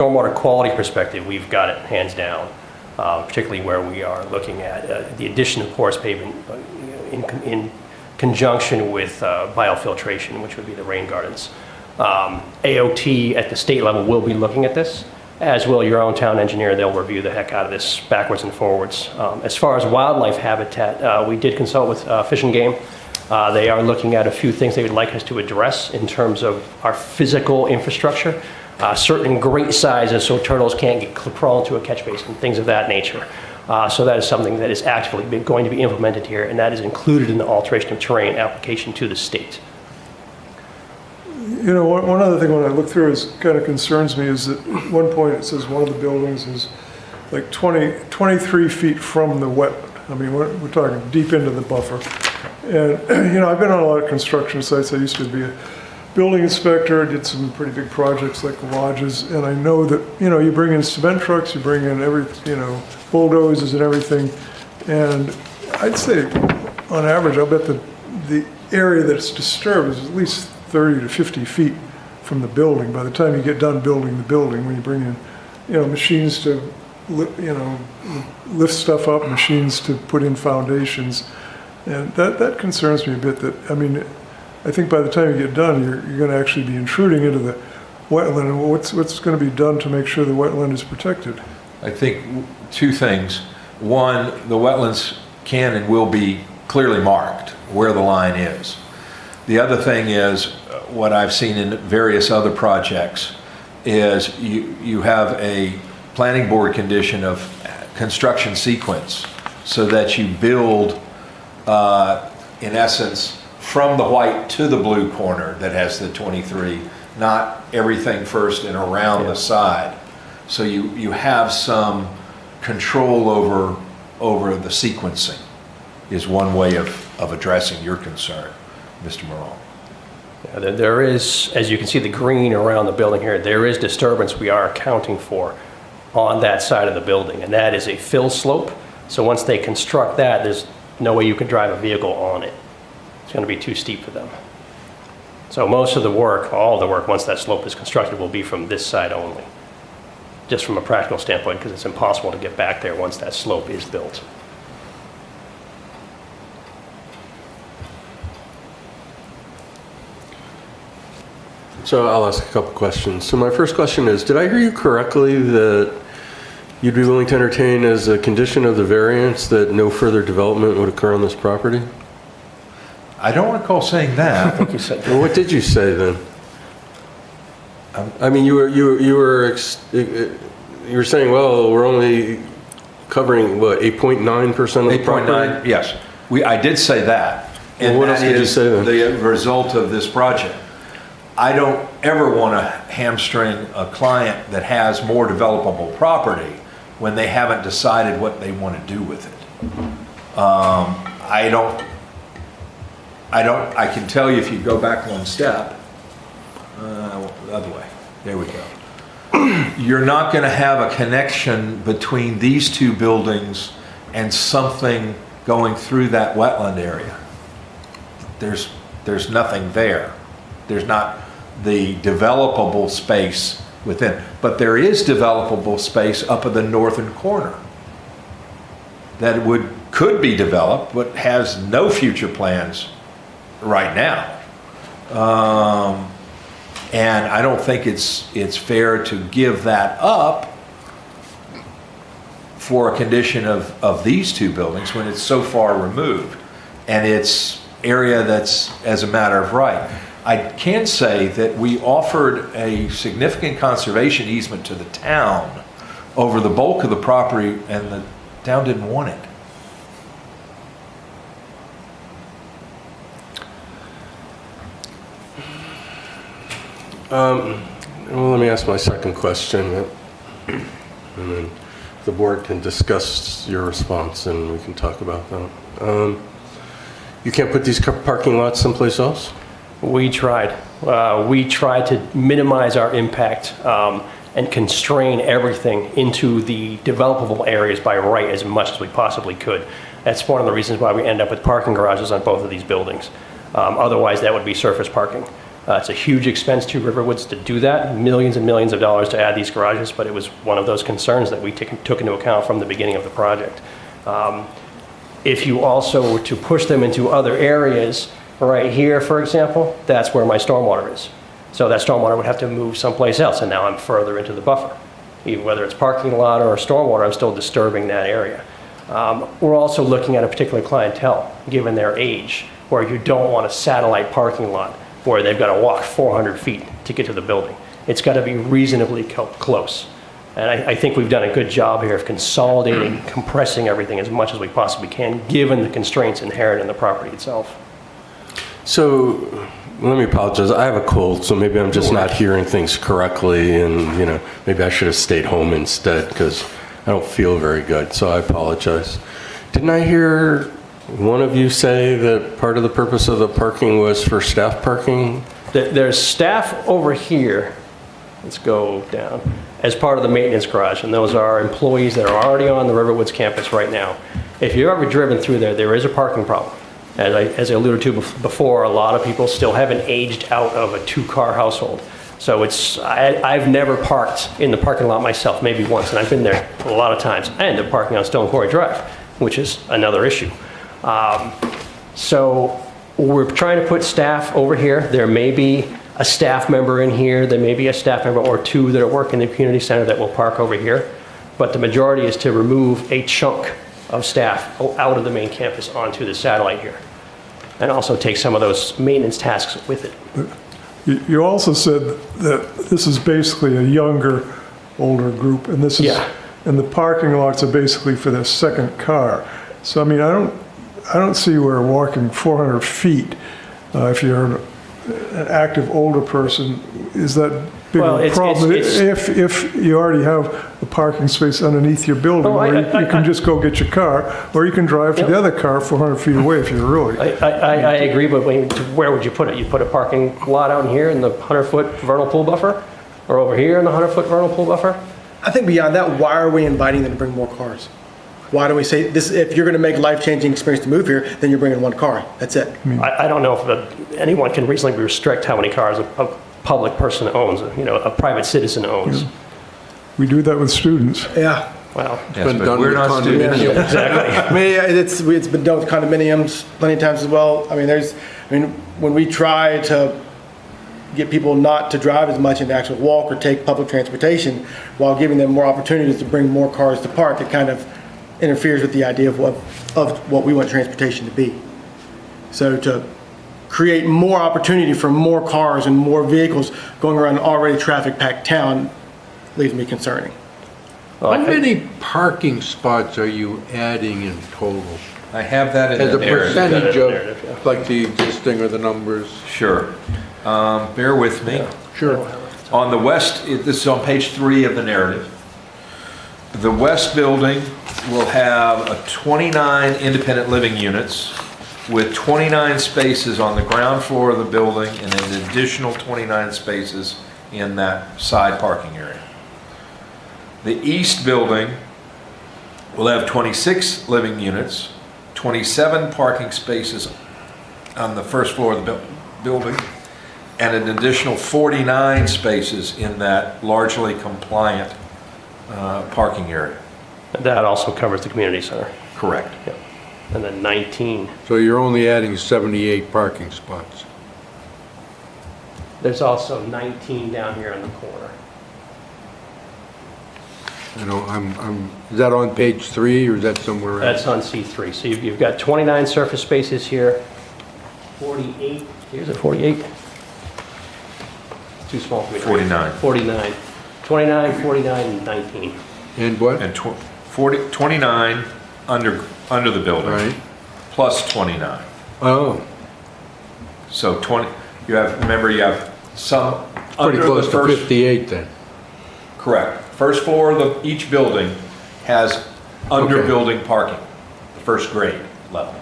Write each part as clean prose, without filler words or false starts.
stormwater quality perspective, we've got it hands down, particularly where we are looking at the addition of porous pavement in conjunction with biofiltration, which would be the rain gardens. AOT at the state level will be looking at this, as will your own town engineer. They'll review the heck out of this backwards and forwards. As far as wildlife habitat, we did consult with Fish and Game. They are looking at a few things they would like us to address in terms of our physical infrastructure. Certain great sizes so turtles can't get crawl into a catch basin, things of that nature. So that is something that is actively going to be implemented here, and that is included in the alteration of terrain application to the state. You know, one other thing when I look through is kind of concerns me is that at one point it says one of the buildings is like 23 feet from the wetland. I mean, we're talking deep into the buffer. And, you know, I've been on a lot of construction sites. I used to be a building inspector, did some pretty big projects like lodges, and I know that, you know, you bring in cement trucks, you bring in bulldozers and everything, and I'd say on average, I'll bet the area that's disturbed is at least 30 to 50 feet from the building. By the time you get done building the building, when you bring in, you know, machines to, lift stuff up, machines to put in foundations, and that concerns me a bit. That, I mean, I think by the time you get done, you're going to actually be intruding into the wetland. And what's going to be done to make sure the wetland is protected? I think two things. One, the wetlands can and will be clearly marked where the line is. The other thing is, what I've seen in various other projects is you have a planning board condition of construction sequence so that you build, in essence, from the white to the blue corner that has the 23, not everything first and around the side. So you have some control over the sequencing is one way of addressing your concern, Mr. Morrell. Yeah, there is, as you can see the green around the building here, there is disturbance we are accounting for on that side of the building, and that is a fill slope. So once they construct that, there's no way you can drive a vehicle on it. It's going to be too steep for them. So most of the work, all the work, once that slope is constructed, will be from this side only, just from a practical standpoint, because it's impossible to get back there once that slope is built. So I'll ask a couple questions. So my first question is, did I hear you correctly that you'd be willing to entertain as a condition of the variance that no further development would occur on this property? I don't recall saying that. I think you said Well, what did you say then? I mean, you were saying, well, we're only covering what, 8.9% of the property? 8.9, yes. I did say that. And what else did you say then? The result of this project. I don't ever want to hamstring a client that has more developable property when they haven't decided what they want to do with it. I can tell you if you go back one step, the other way, there we go. You're not going to have a connection between these two buildings and something going through that wetland area. There's nothing there. There's not the developable space within, but there is developable space up at the northern corner that could be developed, but has no future plans right now. And I don't think it's fair to give that up for a condition of these two buildings when it's so far removed and it's area that's as a matter of right. I can say that we offered a significant conservation easement to the town over the bulk of the property, and the town didn't want it. Well, let me ask my second question, and then the board can discuss your response and we can talk about that. You can't put these parking lots someplace else? We tried. We tried to minimize our impact and constrain everything into the developable areas by right as much as we possibly could. That's one of the reasons why we end up with parking garages on both of these buildings. Otherwise, that would be surface parking. It's a huge expense to Riverwoods to do that, millions and millions of dollars to add these garages, but it was one of those concerns that we took into account from the beginning of the project. If you also were to push them into other areas, right here, for example, that's where my stormwater is. So that stormwater would have to move someplace else, and now I'm further into the buffer. Even whether it's parking lot or stormwater, I'm still disturbing that area. We're also looking at a particular clientele, given their age, where you don't want a satellite parking lot where they've got to walk 400 feet to get to the building. It's got to be reasonably close. And I think we've done a good job here of consolidating, compressing everything as much as we possibly can, given the constraints inherent in the property itself. So, let me apologize. I have a cold, so maybe I'm just not hearing things correctly, and, you know, maybe I should have stayed home instead, because I don't feel very good, so I apologize. Didn't I hear one of you say that part of the purpose of the parking was for staff parking? There's staff over here, let's go down, as part of the maintenance garage, and those are employees that are already on the Riverwoods campus right now. If you've ever driven through there, there is a parking problem. As I alluded to before, a lot of people still haven't aged out of a two-car household. So I've never parked in the parking lot myself, maybe once, and I've been there a lot of times. I end up parking on Stone Quarry Drive, which is another issue. So we're trying to put staff over here. There may be a staff member in here. There may be a staff member or two that work in the community center that will park over here. But the majority is to remove a chunk of staff out of the main campus onto the satellite here, and also take some of those maintenance tasks with it. You also said that this is basically a younger, older group, and this is, Yeah. and the parking lots are basically for their second car. So, I mean, I don't see where walking 400 feet, if you're an active older person, is that big Well, of a it's- problem. it's- If you already have a parking space underneath your building, Oh, where you can just go get your car, or you can drive to Yep. the other car 400 feet away if you're really. I agree, but where would you put it? You put a parking lot out in here in the 100-foot vernal pool buffer? Or over here in the 100-foot vernal pool buffer? I think beyond that, why are we inviting them to bring more cars? Why don't we say this? If you're going to make a life-changing experience to move here, then you're bringing one car. That's it. I don't know if anyone can reasonably restrict how many cars a public person owns, a private citizen owns. We do that with students. Yeah. Well, Yes, Been but done we're with not students. condominiums. exactly. I mean, it's been done with condominiums plenty of times as well. I mean, when we try to get people not to drive as much and to actually walk or take public transportation while giving them more opportunities to bring more cars to park, it kind of interferes with the idea of what we want transportation to be. So to create more opportunity for more cars and more vehicles going around an already traffic-packed town leaves me concerning. Well, How many parking spots are you adding in total? I have that in As the a narrative. percentage Narrative, yeah. of, like the existing or the numbers? Sure. Bear with me. Sure. On the west, this is on page 3 of the narrative. The west building will have 29 independent living units with 29 spaces on the ground floor of the building and an additional 29 spaces in that side parking area. The east building will have 26 living units, 27 parking spaces on the first floor of the building, and an additional 49 spaces in that largely compliant parking area. That also covers the community center. Correct. Yep. And then 19. So you're only adding 78 parking spots? There's also 19 down here in the corner. I know, is that on page 3 or is that somewhere else? That's on C3. So you've got 29 surface spaces here, 48, here's a 48. Too small for me. 49. 49. 29, 49, and 19. And what? And 29 under the building. Right. Plus 29. Oh, So 20, remember you have some pretty under close the to first. 58 then. Correct. First floor of each building has under Okay. building parking, the first grade level.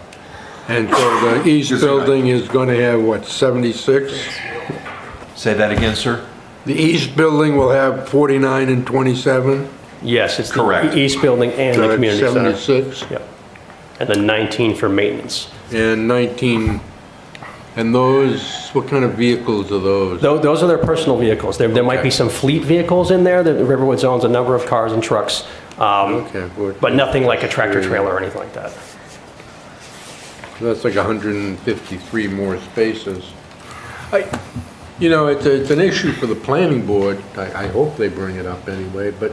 And so the east Disregard. building is going to have, what, 76? Say that again, sir? The east building will have 49 and 27? Yes, it's Correct. the east building and So the that's community center. 76? Yep. And then 19 for maintenance. And 19 And those, what kind of vehicles are those? Those are their personal vehicles. There might be Okay. some fleet vehicles in there. The Riverwoods owns a number of cars and trucks, Okay, but nothing like a tractor trailer or anything like that. That's like 153 more spaces. You know, it's an issue for the planning board. I hope they bring it up anyway, but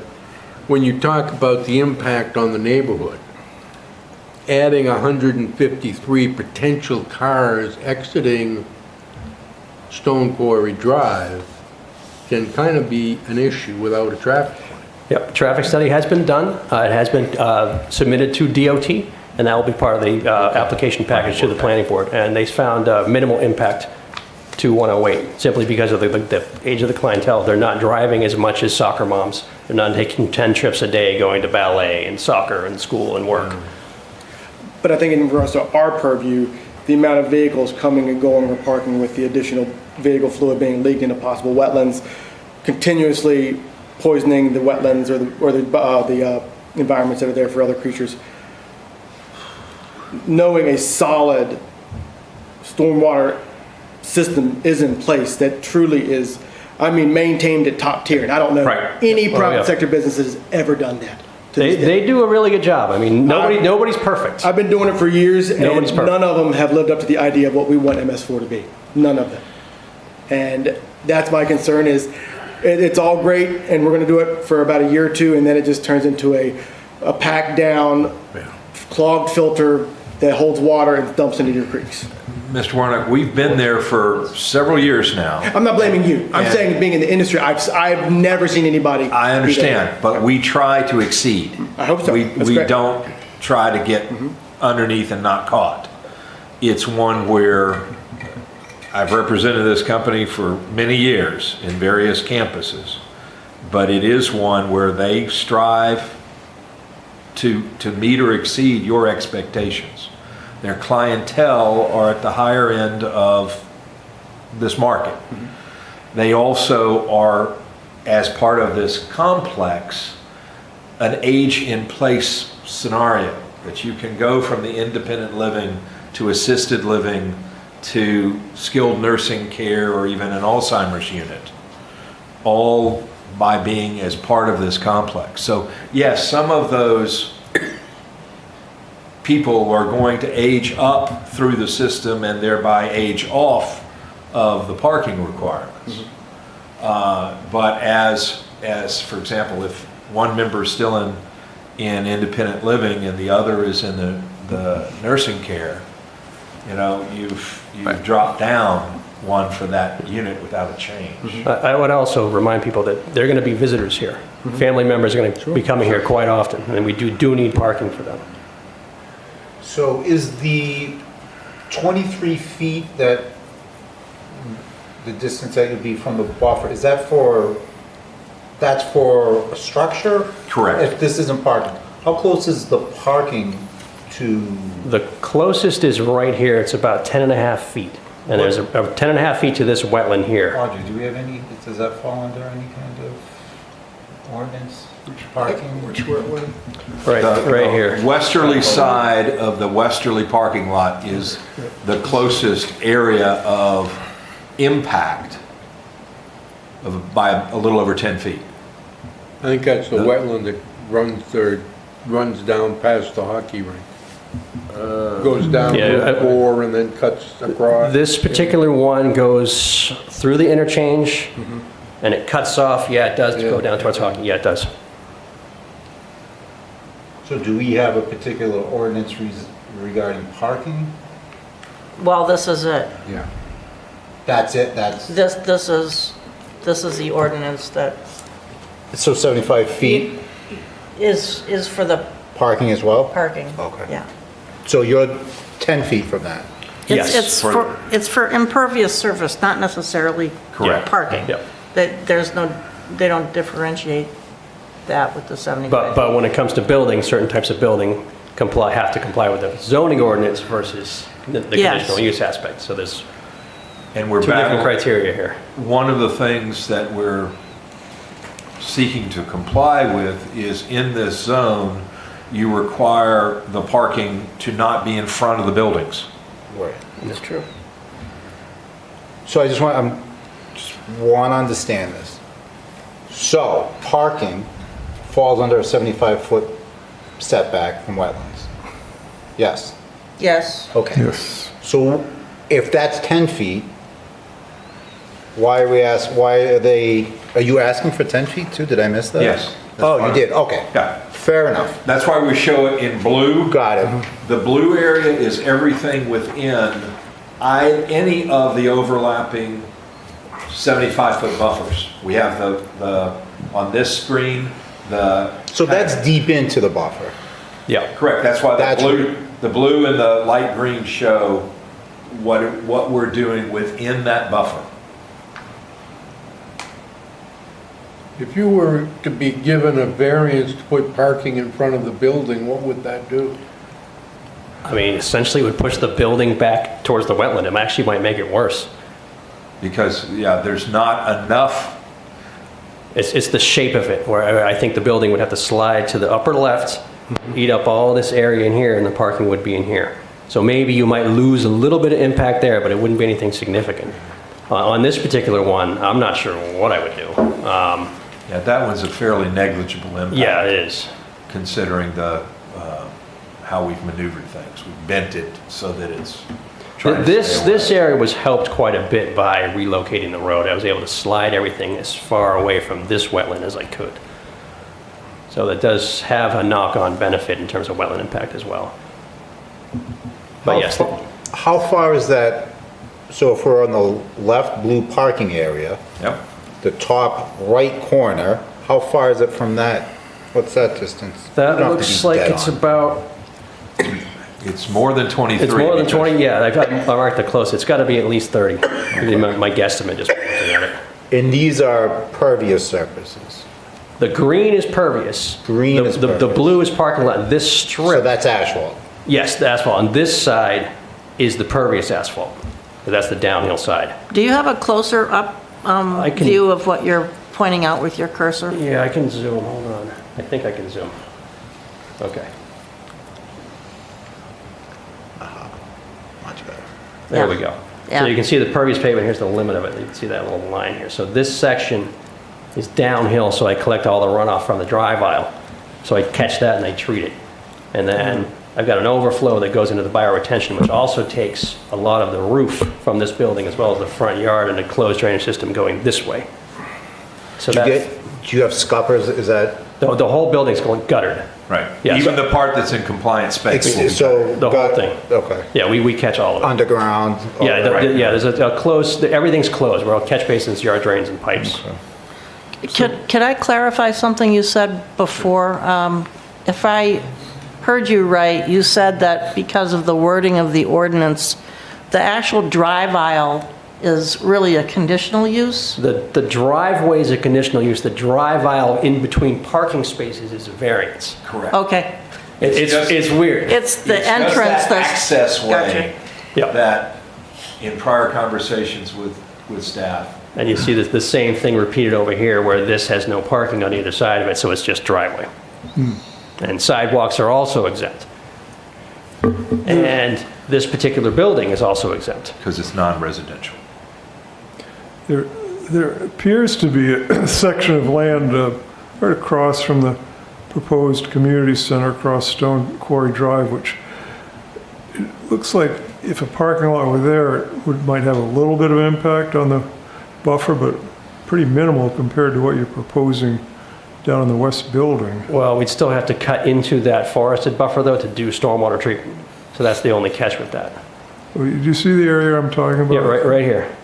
when you talk about the impact on the neighborhood, adding 153 potential cars exiting Stone Quarry Drive can kind of be an issue without a traffic light. Yep, traffic study has been done. It has been submitted to DOT, and that will be part of the application package to the planning board. And they found minimal impact to 108, simply because of the age of the clientele. They're not driving as much as soccer moms. They're not taking 10 trips a day going to ballet and soccer and school and work. But I think in regards to our purview, the amount of vehicles coming and going or parking with the additional vehicle fluid being leaked into possible wetlands, continuously poisoning the wetlands or the environments that are there for other creatures. Knowing a solid stormwater system is in place that truly is, I mean, maintained at top tier. And I don't know Right. any Oh, private yeah. sector business that has ever done that. to this day. They do a really good job. I mean, nobody's perfect. I've been doing it for years, and Nobody's perfect. none of them have lived up to the idea of what we want MS4 to be. None of them. And that's my concern is it's all great, and we're going to do it for about a year or two, and then it just turns into a packed down, clogged filter that holds water and dumps into your creeks. Mr. Warnock, we've been there for several years now. I'm not blaming you. I'm And- saying being in the industry, I've never seen anybody. I do understand, that. but we try to exceed. I hope so. We That's we great. don't try to get underneath and not caught. It's one where I've represented this company for many years in various campuses, but it is one where they strive to meet or exceed your expectations. Their clientele are at the higher end of this market. They also are, as part of this complex, an age-in-place scenario, that you can go from the independent living to assisted living to skilled nursing care or even an Alzheimer's unit, all by being as part of this complex. So yes, some of those people are going to age up through the system and thereby age off of the parking requirements. But as for example, if one member is still in independent living and the other is in the nursing care, you know, you've dropped down one for that unit without a change. I would also remind people that they're going to be visitors here. Family members are going to be coming here quite often, and we do need parking for them. So is the 23 feet that, the distance that would be from the buffer, is that that's for a structure? Correct. If this isn't parking, how close is the parking to, The closest is right here. It's about 10 and a half feet. And there's a 10 and a half feet to this wetland here. Audrey, do we have any, does that fall under any kind of ordinance? Parking? Which wetland? Right here. Westerly side of the westerly parking lot is the closest area of impact by a little over 10 feet. I think that's the wetland that runs down past the hockey rink. Goes down Yeah, Route 4 and then cuts across. This particular one goes through the interchange, and it cuts off. Yeah, it does go down towards Hockey. Yeah, it does. So do we have a particular ordinance regarding parking? Well, this is it. Yeah. That's it, that's, This is the ordinance that so 75 feet is for the parking as well? parking. Okay. Yeah. So you're 10 feet from that? Yes, It's for impervious surface, not necessarily Correct. parking. Yep. They don't differentiate that with the 75. But when it comes to building, certain types of building have to comply with the zoning ordinance versus the Yes. conditional use aspect. So there's And we're two different back. criteria here. One of the things that we're seeking to comply with is in this zone, you require the parking to not be in front of the buildings. Right. That's true. So I just want to understand this. So parking falls under a 75-foot setback from wetlands? Yes? Yes. Okay. Yes. So if that's 10 feet, why are you asking for 10 feet too? Did I miss that? Yes. Oh, you did, okay. Yeah. Fair enough. That's why we show it in blue. Got it. The blue area is everything within any of the overlapping 75-foot buffers. We have on this screen, So that's deep into the buffer. Yeah. correct, that's why That's the blue and the light green show what we're doing within that buffer. If you were to be given a variance to put parking in front of the building, what would that do? I mean, essentially it would push the building back towards the wetland. It actually might make it worse. Because, yeah, there's not enough, It's the shape of it, where I think the building would have to slide to the upper left, eat up all this area in here, and the parking would be in here. So maybe you might lose a little bit of impact there, but it wouldn't be anything significant. On this particular one, I'm not sure what I would do. yeah, that one's a fairly negligible impact. Yeah, it is. Considering how we've maneuvered things. We've bent it so that it's trying to This stay away. area was helped quite a bit by relocating the road. I was able to slide everything as far away from this wetland as I could. So that does have a knock-on benefit in terms of wetland impact as well. But yes, How far is that, so if we're on the left blue parking area, Yep. the top right corner, how far is it from that? What's that distance? You that don't have to looks be like dead it's on. about, It's more than 23. it's more than because- 20, yeah, I marked it close. It's got to be at least 30. My guesstimate just looking at it. And these are pervious surfaces. The green is pervious. Green The- is The pervious. blue is parking lot. This So strip, that's asphalt. yes, the asphalt. On this side is the pervious asphalt. That's the downhill side. Do you have a closer up I can- view of what you're pointing out with your cursor? Yeah, I can zoom, hold on. I think I can zoom. Okay, Much better. there Yeah. we go. Yeah. So you can see the pervious pavement, here's the limit of it. You can see that little line here. So this section is downhill, so I collect all the runoff from the drive aisle. So I catch that and I treat it. And then I've got an overflow that goes into the bioretention, which also takes a lot of the roof from this building as well as the front yard and a closed drainage system going this way. So Do that, you have scuppers, is that? the whole building's going guttered. Right. Yeah, Even so- the part that's in compliance space. will be- So. The whole thing. Okay. Yeah, we catch all of it. Underground? Yeah, okay. yeah, there's a closed, everything's closed. We're all catch basins, yard drains, and pipes. Could I clarify something you said before? If I heard you right, you said that because of the wording of the ordinance, the actual drive aisle is really a conditional use? The driveway is a conditional use. The drive aisle in between parking spaces is a variance. Correct. Okay, It's weird. it's the It's just entrance that that's... access Gotcha. way Yeah. that in prior conversations with staff, And you see the same thing repeated over here where this has no parking on either side of it, so it's just driveway. And sidewalks are also exempt. And this particular building is also exempt. because it's non-residential. There appears to be a section of land right across from the proposed community center across Stone Quarry Drive, which it looks like if a parking lot were there, it might have a little bit of impact on the buffer, but pretty minimal compared to what you're proposing down in the west building. Well, we'd still have to cut into that forested buffer though to do stormwater treatment. So that's the only catch with that. Do you see the area I'm talking about? Yeah, right here.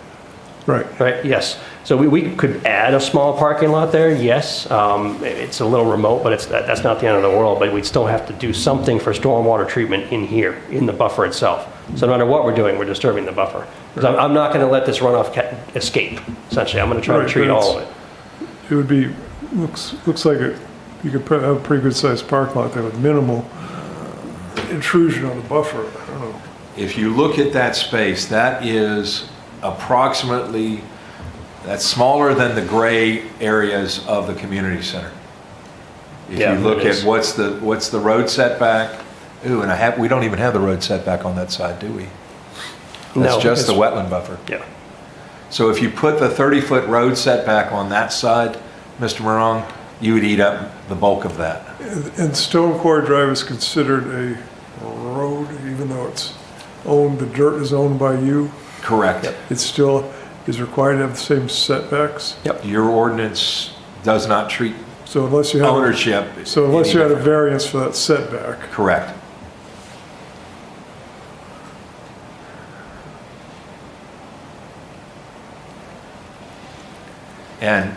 Right. Right, yes. So we could add a small parking lot there, yes. It's a little remote, but that's not the end of the world. But we'd still have to do something for stormwater treatment in here, in the buffer itself. So no matter what we're doing, we're disturbing the buffer. Because I'm not going to let this runoff escape, essentially. I'm going to try to Right, treat but all of it. It would be, looks like you could have a pretty good sized parking lot there with minimal intrusion on the buffer. I don't know. If you look at that space, that is approximately, that's smaller than the gray areas of the community center. If Yeah, you look it is. at what's the road setback, ooh, and we don't even have the road setback on that side, do we? No, That's just the it's- wetland buffer. Yeah. So if you put the 30-foot road setback on that side, Mr. Morong, you would eat up the bulk of that. And Stone Quarry Drive is considered a road, even though it's owned, the dirt is owned by you? Correct. It still is required to have the same setbacks? Your ordinance does not treat So unless you have, ownership. so unless any you had a different. variance for that setback? Correct. And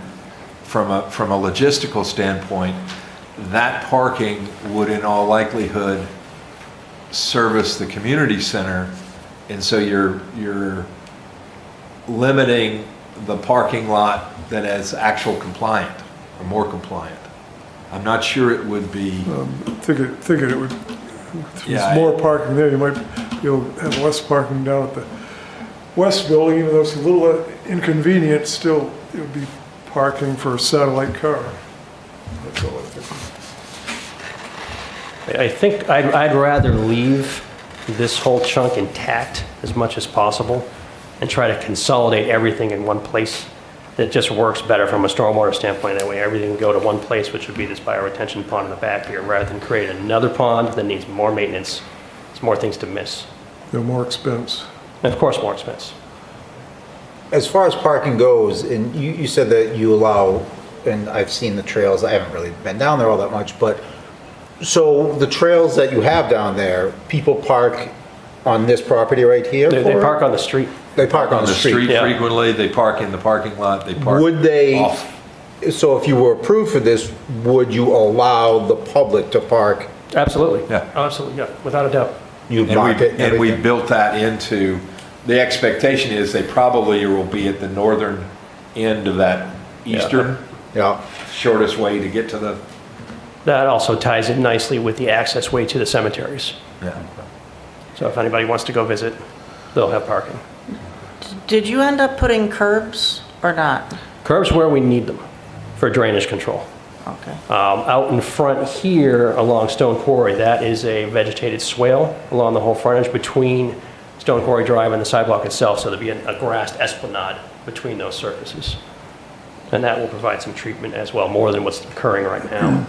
from a logistical standpoint, that parking would in all likelihood service the community center. And so you're limiting the parking lot that is actual compliant or more compliant. I'm not sure it would be, Thinking it would, if Yeah, there's more parking there, you might be able to have less parking down at the west building, even though it's a little inconvenient, still it would be parking for a satellite car. That's all I think. I think I'd rather leave this whole chunk intact as much as possible and try to consolidate everything in one place. That just works better from a stormwater standpoint. That way everything can go to one place, which would be this bioretention pond in the back here, rather than create another pond that needs more maintenance. There's more things to miss. No more expense. And of course, more expense. As far as parking goes, and you said that you allow, and I've seen the trails, I haven't really been down there all that much, but, so the trails that you have down there, people park on this property right here? They for it? park on the street. They park on the street. yeah. frequently, they park in the parking lot, they park Would they, off. so if you were approved for this, would you allow the public to park? Absolutely. Yeah. Oh, absolutely, yeah, without a doubt. You And mark we, it and and we everything? built that into, the expectation is they probably will be at the northern end of that eastern, Yeah, shortest way to get to the, That also ties in nicely with the access way to the cemeteries. yeah. So if anybody wants to go visit, they'll have parking. Did you end up putting curbs or not? Curbs where we need them for drainage control. Okay. Out in front here along Stone Quarry, that is a vegetated swale along the whole frontage between Stone Quarry Drive and the sidewalk itself, so there'll be a grassed esplanade between those surfaces. And that will provide some treatment as well, more than what's occurring right now.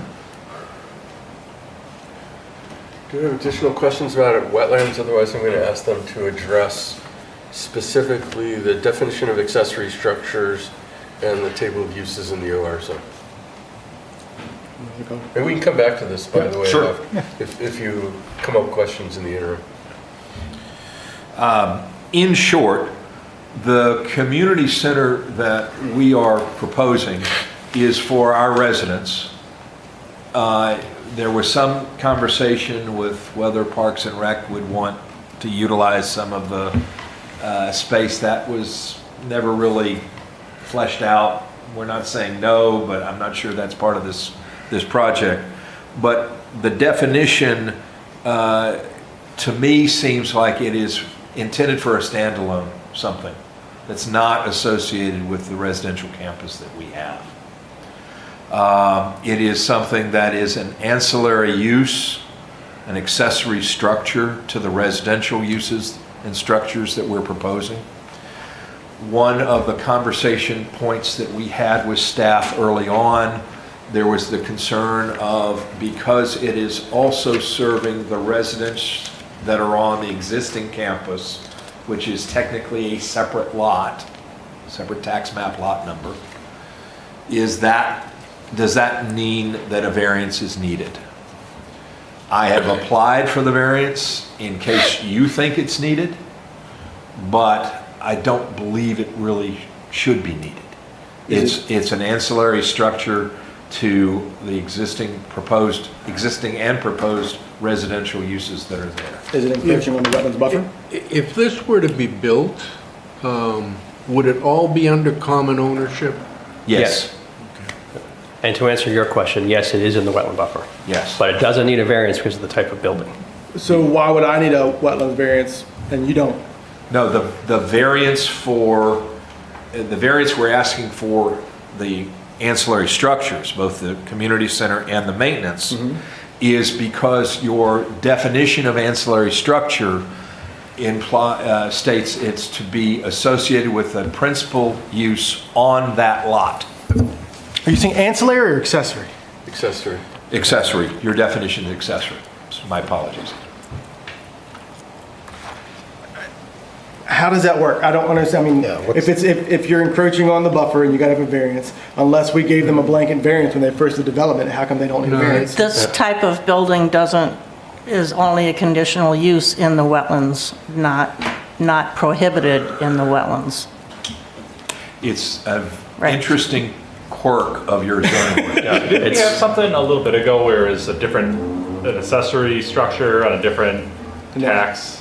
Do you have additional questions about wetlands? Otherwise, I'm going to ask them to address specifically the definition of accessory structures and the table of uses in the OR zone. And we can come back to this, by the way, Sure. if you come up with questions in the interim. In short, the community center that we are proposing is for our residents. There was some conversation with whether Parks and Rec would want to utilize some of the space. That was never really fleshed out. We're not saying no, but I'm not sure that's part of this project. But the definition, to me, seems like it is intended for a standalone something that's not associated with the residential campus that we have. It is something that is an ancillary use, an accessory structure to the residential uses and structures that we're proposing. One of the conversation points that we had with staff early on, there was the concern of, because it is also serving the residents that are on the existing campus, which is technically a separate lot, separate tax map lot number, does that mean that a variance is needed? I have applied for the variance in case you think it's needed, but I don't believe it really should be needed. It's an ancillary structure to the existing and proposed residential uses that are there. Is it encroaching on the wetlands buffer? If this were to be built, would it all be under common ownership? Yes, And to answer your question, yes, it is in the wetland buffer. yes. But it doesn't need a variance because of the type of building. So why would I need a wetlands variance and you don't? No, the variance we're asking for the ancillary structures, both the community center and the maintenance, is because your definition of ancillary structure states it's to be associated with a principal use on that lot. Are you saying ancillary or accessory? Accessory. Accessory, your definition is accessory. My apologies. How does that work? I don't understand. I mean, Yeah, what's- if you're encroaching on the buffer and you got to have a variance, unless we gave them a blanket variance when they first did development, how come they don't need a variance? This type of building is only a conditional use in the wetlands, not prohibited in the wetlands. It's an Right. interesting quirk of your zoning ordinance. Didn't we have something a little bit ago where it's an accessory structure on a different tax?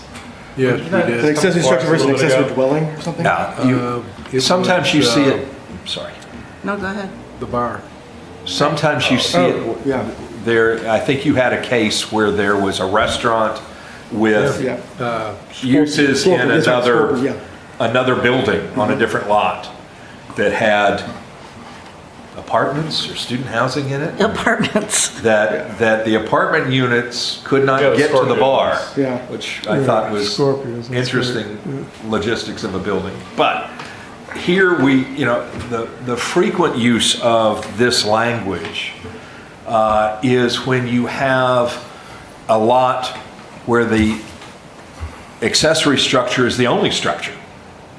Yes, we An did. accessory structure versus an A little bit accessory ago. dwelling or something? Now, sometimes you see it, sorry, No, go ahead. The bar. sometimes you see it, Yeah, there, I think you had a case where there was a restaurant with yeah. uses in Scorpion, that's right, Scorpion, another, another building on a different lot that had apartments or student housing in it, Apartments. that the apartment units could not Yeah, the get to the bar, Scorpions. Yeah. which I thought was Scorpions, that's interesting logistics of a building. But here we, the frequent use of this language is when you have a lot where the accessory structure is the only structure.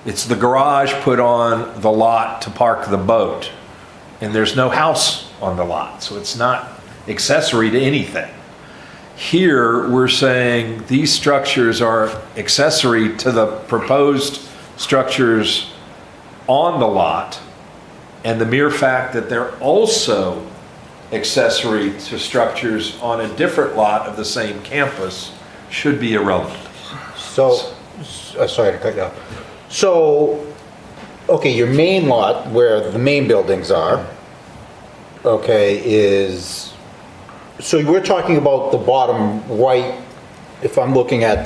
It's the garage put on the lot to park the boat, and there's no house on the lot, so it's not accessory to anything. Here, we're saying these structures are accessory to the proposed structures on the lot, and the mere fact that they're also accessory to structures on a different lot of the same campus should be irrelevant. So, sorry to cut you off. So, okay, your main lot where the main buildings are, okay, so we're talking about the bottom right, if I'm looking at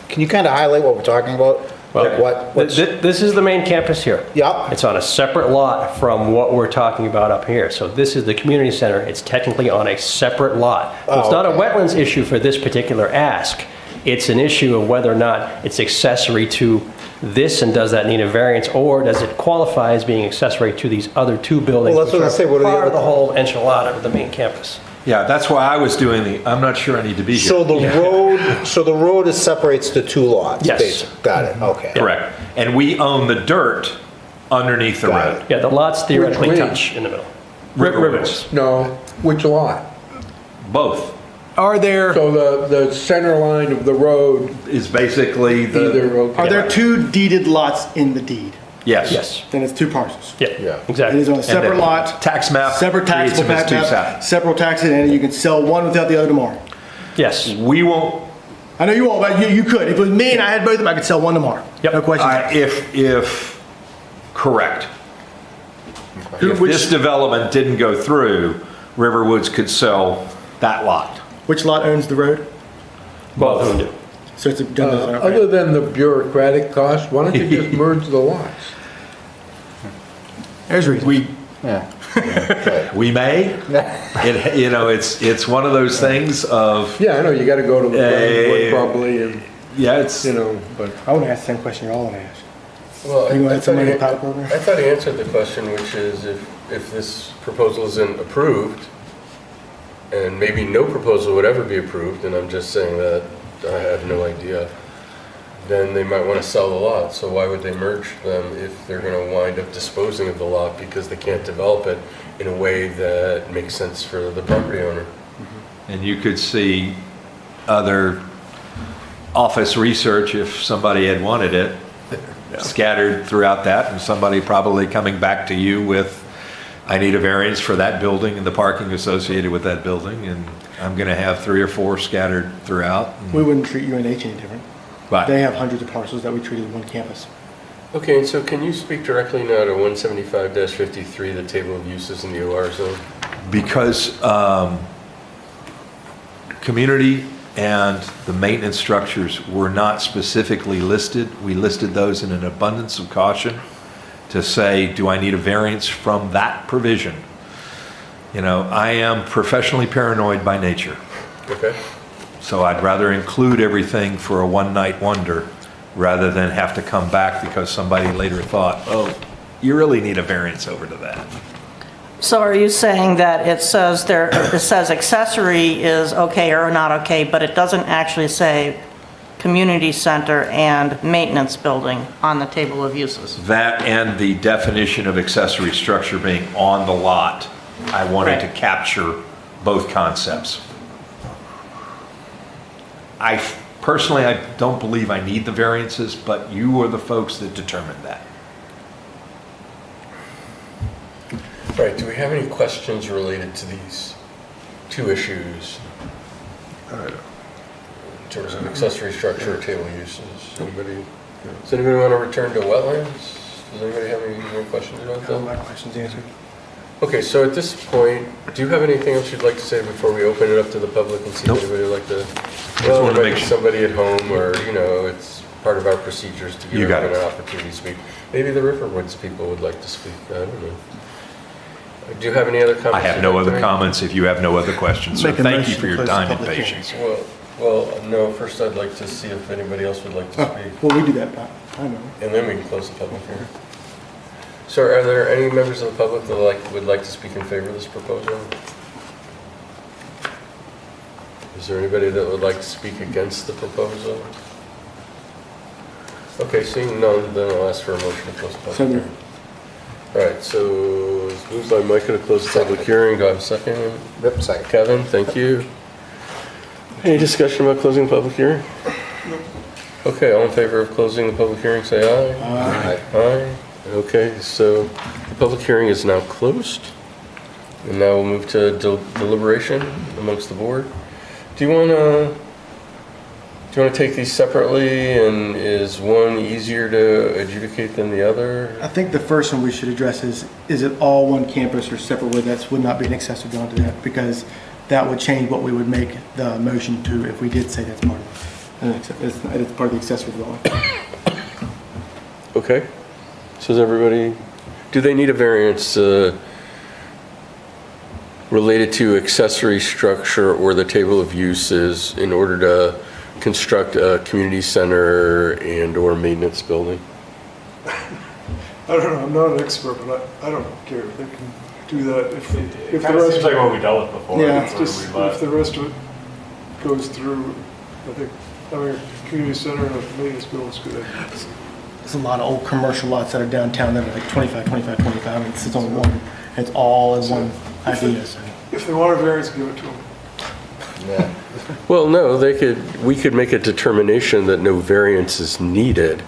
can you kind of highlight what we're talking about? Like what's, This is the main campus here. Yeah. It's on a separate lot from what we're talking about up here. So this is the community center. It's technically on a separate lot. So it's not a wetlands issue for this particular ask. It's an issue of whether or not it's accessory to this, and does that need a variance, or does it qualify as being accessory to these other two buildings? Well, that's what I which say, are what are the part of other- the whole enchilada of the main campus. Yeah, that's why I was doing I'm not sure I need to be here. so the road is separates the two lots? Yes. basically. Got it, okay. Correct. And we own the dirt underneath the Got road. it. Yeah, the lots theoretically way? touch in the middle. Riverwoods. No, which lot? Both Are there, So the center line of the road, is basically either, okay. are there two deeded lots in the deed? Yes. Yes. Then it's two parcels. Yeah, Yeah. It exactly. is on a And separate the lot, Tax map. separate creates taxable them as two map, separate. separate taxes, and you can sell one without the other tomorrow. Yes. We won't, I know you won't, but you could. If it was me and I had both of them, I could sell one tomorrow. Yep. No question. if correct. If Which- this development didn't go through, Riverwoods could sell that lot. Which lot owns the road? Both of them do. So it's a, Other than the bureaucratic cost, why don't you just merge the lots? there's a reason. We may. It's one of those things of, Yeah, I know, you gotta go to the planning board probably, and, yeah, it's, but. I want to ask the same question you're all going to ask. Well, Are you going to I add some thought money he, in the pilot program? I thought he answered the question, which is if this proposal isn't approved, and maybe no proposal would ever be approved, and I'm just saying that I have no idea, then they might want to sell the lot. So why would they merge them if they're going to wind up disposing of the lot because they can't develop it in a way that makes sense for the property owner? and you could see other office research if somebody had wanted it, scattered throughout that, and somebody probably coming back to you with, I need a variance for that building and the parking associated with that building, and I'm gonna have 3 or 4 scattered throughout. We wouldn't treat UNH any different. But They have hundreds of parcels that we treat as one campus. Okay, and so can you speak directly now to 175-53, the table of uses in the OR zone? because community and the maintenance structures were not specifically listed, we listed those in an abundance of caution to say, do I need a variance from that provision? I am professionally paranoid by nature. Okay. So I'd rather include everything for a one-night wonder rather than have to come back because somebody later thought, oh, you really need a variance over to that. So are you saying that it says accessory is okay or not okay, but it doesn't actually say community center and maintenance building on the table of uses? That and the definition of accessory structure being on the lot, I wanted to Right. capture both concepts. Personally, I don't believe I need the variances, but you are the folks that determined that. Right, do we have any questions related to these two issues? In terms of accessory structure or table uses? Does anybody want to return to wetlands? Does anybody have any more questions about All that? my questions answered. Okay, so at this point, do you have anything else you'd like to say before we open it up to the public and see if Nope. anybody would like to? wanted Well, to maybe make sure. somebody at home, or, you know, it's part of our procedures to You give got everyone it. an opportunity to speak. Maybe the Riverwoods people would like to speak, I don't know. Do you have any other comments? I have you'd no like to other make? comments if you have no other questions. So Make a thank you motion for to your close the time and public hearing. patience. Well, no, first I'd like to see if anybody else would like to Oh, speak, well, we do that, Pat. I know. and then we can close the public hearing. So are there any members of the public that would like to speak in favor of this proposal? Is there anybody that would like to speak against the proposal? Okay, seeing none, then I'll ask for a motion to close the public So moved. hearing. All right, so it's moved by Micah to close the public hearing. Do I have a second? Yep, second. Kevin, thank you. Any discussion about closing the public hearing? Okay, all in favor of closing the public hearing, say aye. Aye. Okay, so the public hearing is now closed. And now we'll move to deliberation amongst the board. Do you want to take these separately, and is one easier to adjudicate than the other? I think the first one we should address is it all one campus or separate wood? That would not be an accessory building to that, because that would change what we would make the motion to if we did say that's part of it. It's part of the accessory dwelling. Okay. So is everybody, do they need a variance related to accessory structure or the table of uses in order to construct a community center and/or maintenance building? I don't know, I'm not an expert, but I don't care. They can do that if It the kind of rest, seems like what we dealt with before. Yeah, it's where just, we let- if the rest of it goes through, I think having a community center and a maintenance building is a good idea. There's a lot of old commercial lots that are downtown that are like 25, 25, 25, and it's only one. And it's all in one idea, so. If they want a variance, give it to them. Yeah. Well, no, we could make a determination that no variance is needed,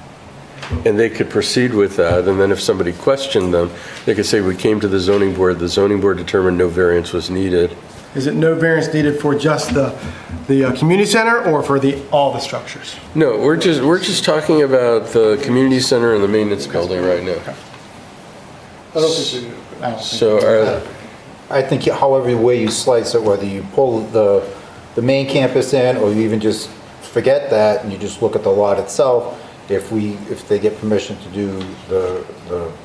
and they could proceed with that, and then if somebody questioned them, they could say, we came to the zoning board determined no variance was needed. Is it no variance needed for just the community center or for all the structures? No, we're just talking about the community center and the maintenance building right now. I don't think they do. I don't think- So I think however way you slice it, whether you pull the main campus in, or you even just forget that and you just look at the lot itself, if they get permission to do the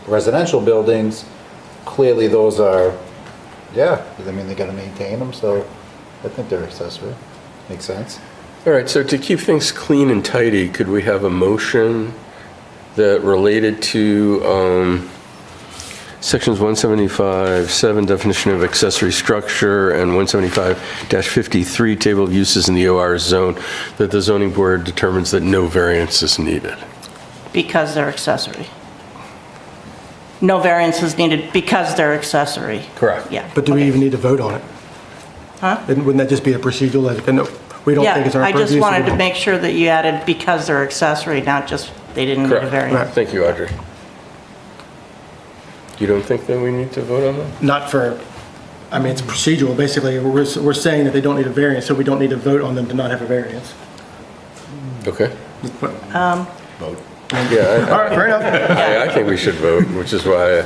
residential buildings, clearly those are, yeah, I mean, they gotta maintain them, so I think they're accessory. Makes sense. all right, so to keep things clean and tidy, could we have a motion that related to sections 175-7 definition of accessory structure and 175-53 table of uses in the OR zone, that the zoning board determines that no variance is needed? Because they're accessory. No variance is needed because they're accessory. Correct. Yeah. But do we even need to vote on it? Huh? Wouldn't that just be a procedural, like, no, we don't think it's Yeah, our I purview? just so we wanted to don't- make sure that you added because they're accessory, not just they didn't need a Correct. variance. Thank you, Audrey. You don't think that we need to vote on that? Not for, I mean, it's procedural, basically, we're saying that they don't need a variance, so we don't need to vote on them to not have a variance. Okay. Vote. Yeah, All right, fair enough. I think we should vote, which is why I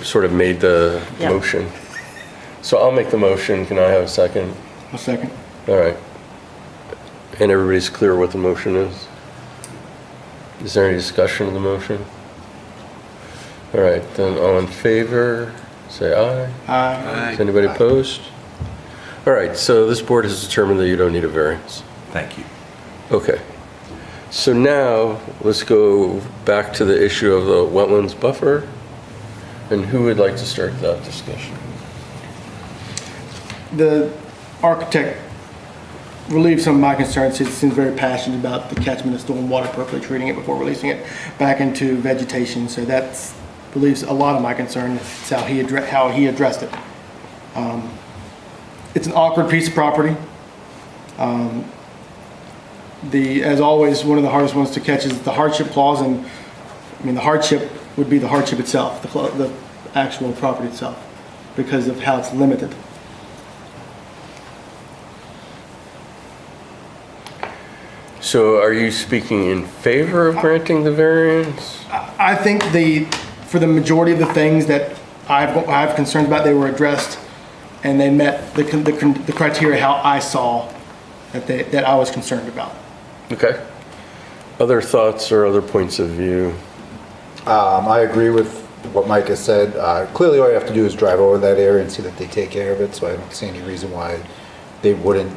sort of made the Yeah. motion. So I'll make the motion. Can I have a second? A second. All right. And everybody's clear what the motion is? Is there any discussion of the motion? All right, then all in favor, say aye. Aye. Is anybody opposed? All right, so this board has determined that you don't need a variance. Thank you. Okay. So now, let's go back to the issue of the wetlands buffer. And who would like to start that discussion? The architect relieved some of my concerns. He seems very passionate about the catchment of stormwater, appropriately treating it before releasing it back into vegetation. So that relieves a lot of my concern. It's how he addressed it. It's an awkward piece of property. As always, one of the hardest ones to catch is the hardship clause, and I mean the hardship would be the hardship itself, the actual property itself, because of how it's limited. So are you speaking in favor of granting the variance? I think for the majority of the things that I have concerns about, they were addressed, and they met the criteria how I saw that I was concerned about. Okay. Other thoughts or other points of view? I agree with what Mike has said. Clearly, all you have to do is drive over that area and see that they take care of it, so I don't see any reason why they wouldn't.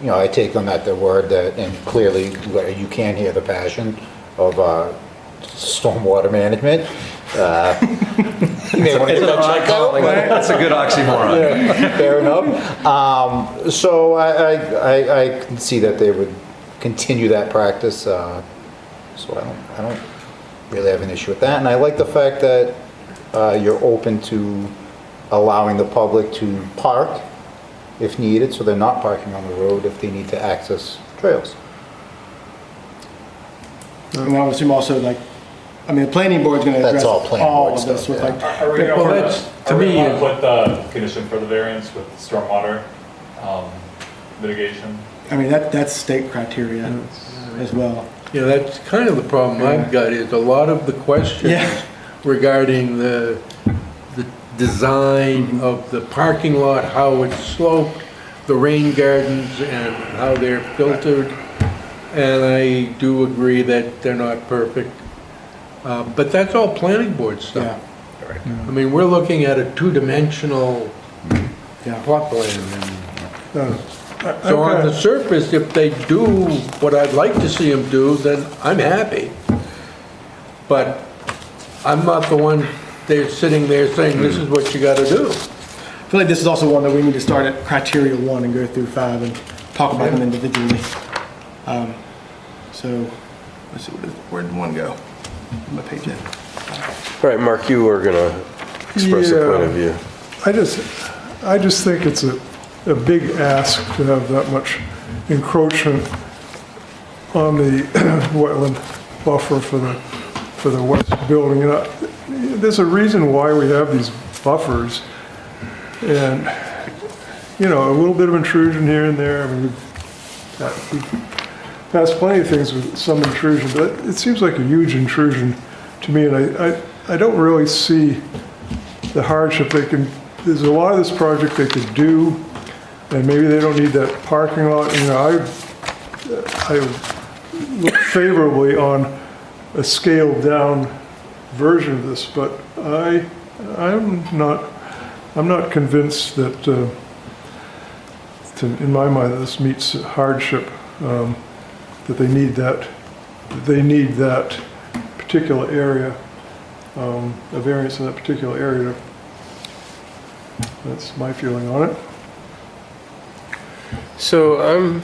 You know, I take them at their word that, and clearly you can hear the passion of stormwater management. You may want to get that checked out. That's a good oxymoron. Yeah, fair enough. So I can see that they would continue that practice. So I don't really have an issue with that. And I like the fact that you're open to allowing the public to park if needed, so they're not parking on the road if they need to access trails. And I would assume also, like, I mean, the planning board's going to That's address all planning all board of this stuff, with yeah. like. Are we Well, that's, to me, gonna put the condition for the variance with stormwater mitigation? I mean, that's state criteria as well. yeah, that's kind of the problem I've got, is a lot of the questions Yeah. regarding the design of the parking lot, how it's sloped, the rain gardens, and how they're filtered. And I do agree that they're not perfect. But that's all planning board stuff. I mean, we're looking at a two-dimensional Yeah. plot plan. And so Okay. on the surface, if they do what I'd like to see them do, then I'm happy. But I'm not the one they're sitting there saying, this is what you gotta do. I feel like this is also one that we need to start at criteria 1 and go through 5 and talk about them individually. So, let's see, where did 1 go? My page in. All right, Mark, you were gonna express a point of view. I just think it's a big ask to have that much encroachment on the wetland buffer for the west building. You know, there's a reason why we have these buffers, and you know, a little bit of intrusion here and there. I mean, we've passed plenty of things with some intrusion, but it seems like a huge intrusion to me, and I don't really see the hardship they can. There's a lot of this project they could do, and maybe they don't need that parking lot. You know, I look favorably on a scaled down version of this, but I'm not convinced that in my mind that this meets hardship, that they need that particular area, a variance in that particular area. That's my feeling on it. So I'm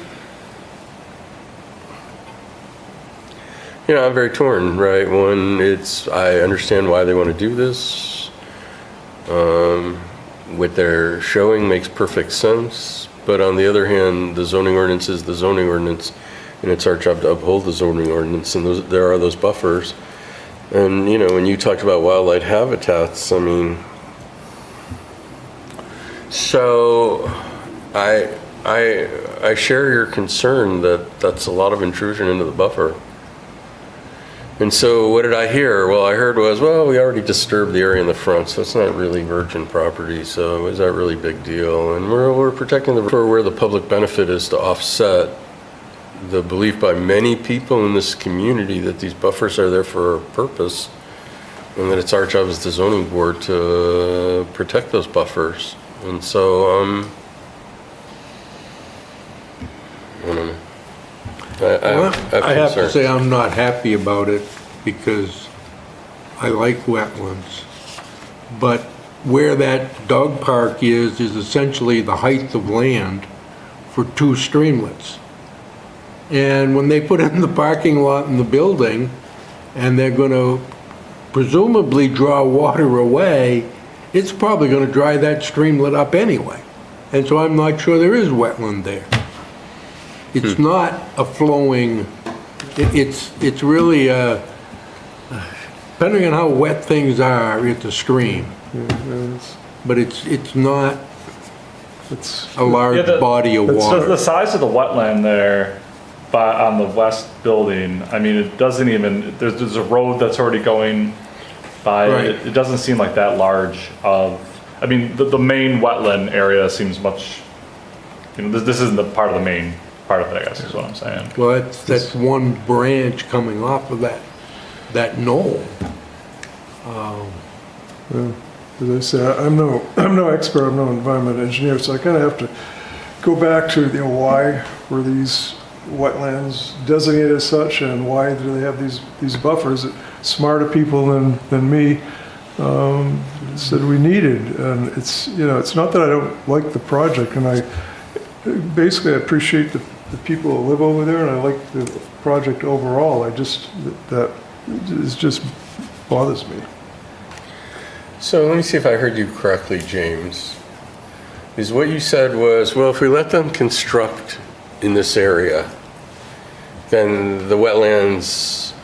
very torn, right? One, I understand why they want to do this. What they're showing makes perfect sense. But on the other hand, the zoning ordinance is the zoning ordinance, and it's our job to uphold the zoning ordinance, and there are those buffers. And, you know, when you talked about wildlife habitats, I mean, so I share your concern that that's a lot of intrusion into the buffer. And so what did I hear? Well, I heard was, well, we already disturbed the area in the front, so it's not really virgin property, so is that really a big deal? And we're protecting for where the public benefit is to offset the belief by many people in this community that these buffers are there for a purpose, and that it's our job as the zoning board to protect those buffers. And so, I don't know. I have to concerns. say I'm not happy about it because I like wetlands. But where that dog park is essentially the height of land for 2 streamlets. And when they put in the parking lot in the building, and they're gonna presumably draw water away, it's probably gonna dry that streamlet up anyway. And so I'm not sure there is wetland there. It's not a flowing, it's really a, depending on how wet things are, it's a stream. But it's not It's, a large body of So water. the size of the wetland there, on the west building, I mean, it doesn't even, there's a road that's already going by. Right. It doesn't seem like that large of, I mean, the main wetland area seems much, this isn't the part of the main part of it, I guess is what I'm saying. Well, that's one branch coming off of that knoll. as I say, I'm no expert, I'm no environmental engineer, so I kind of have to go back to, why were these wetlands designated as such, and why do they have these buffers that smarter people than me said we needed. And it's, it's not that I don't like the project, and I basically appreciate the people that live over there, and I like the project overall. I just, that it just bothers me. So let me see if I heard you correctly, James. Is what you said was, well, if we let them construct in this area, then the wetlands,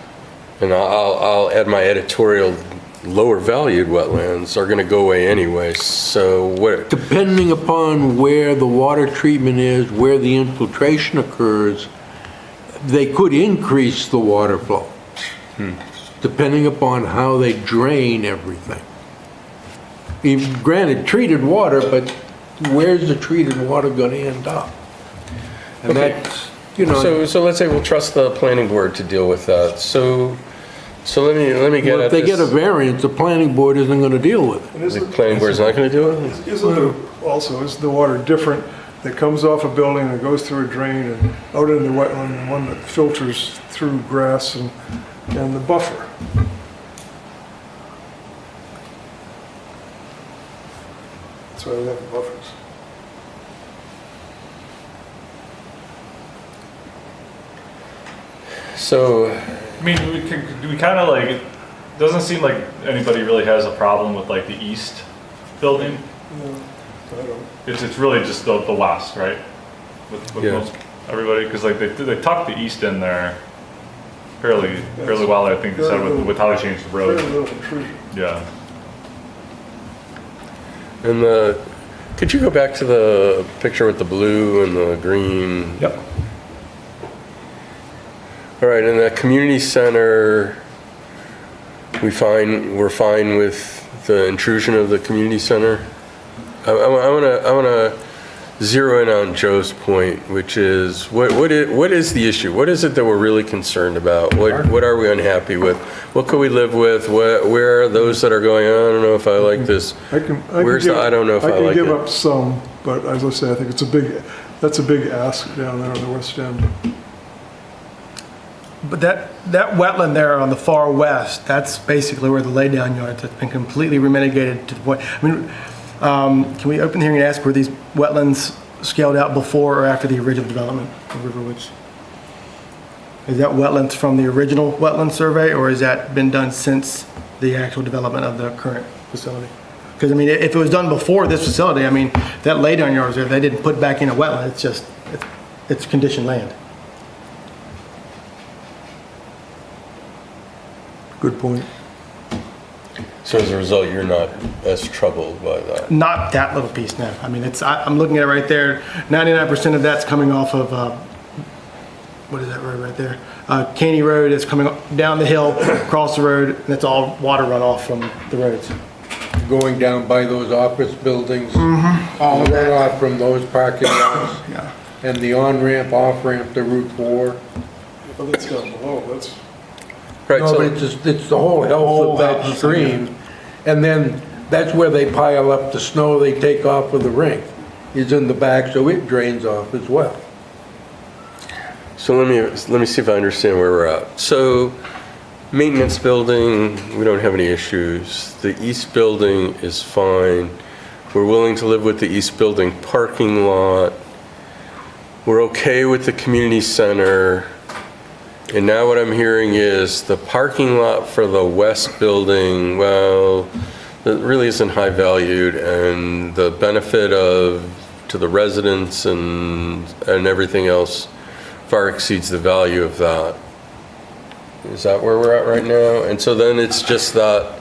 and I'll add my editorial, lower valued wetlands are going to go away anyway. So what? Depending upon where the water treatment is, where the infiltration occurs, they could increase the water flow, depending upon how they drain everything. Granted, treated water, but where's the treated water going to end up? And Okay. that's, So let's say we'll trust the planning board to deal with that. So let me get well, at if they get a this. variance, the planning board isn't going to deal with it. And The planning board's not going to do it? Is the water different that comes off a building and goes through a drain and out into the wetland, and one that filters through grass and the buffer? That's why we have the buffers. So, I mean, we kind of like, it doesn't seem like anybody really has a problem with like the east building. I don't. It's really just the west, right? With Yeah. most everybody, because like they tucked the east in there fairly well, I think you said, with how they changed the Very road. little intrusion. Yeah. and could you go back to the picture with the blue and the green? Yep. All right, in the community center, we're fine with the intrusion of the community center. I want to zero in on Joe's point, which is what is the issue? What is it that we're really concerned about? What are we unhappy with? What could we live with? Where are those that are going, I don't know if I like this? I don't know if I like can give it. up some, but as I say, I think that's a big ask down there on the west end. But that wetland there on the far west, that's basically where the laydown yards have been completely remediated to the point. I mean, can we open the hearing and ask, were these wetlands scaled out before or after the original development of Riverwoods? Is that wetlands from the original wetland survey, or has that been done since the actual development of the current facility? Because, I mean, if it was done before this facility, I mean, that laydown yard was there, they didn't put back in a wetland, it's just, it's conditioned land. Good point. So as a result, you're not as troubled by that. Not that little piece, no. I mean, I'm looking at it right there. 99% of that's coming off of, what is that road right there? Caney Road is coming down the hill, across the road, and it's all water runoff from the roads. Going down by those office buildings, All of that. runoff from those parking lots, Yeah. and the on-ramp, off-ramp to Route 4. But that's down below, that's. Right, No, so but it's the whole health of that stream. And then that's where they pile up the snow they take off of the rink, is in the back, so it drains off as well. So let me see if I understand where we're at. So maintenance building, we don't have any issues. The east building is fine. We're willing to live with the east building parking lot. We're okay with the community center. And now what I'm hearing is the parking lot for the west building, well, that really isn't high valued, and the benefit to the residents and everything else far exceeds the value of that. Is that where we're at right now? And so then it's just that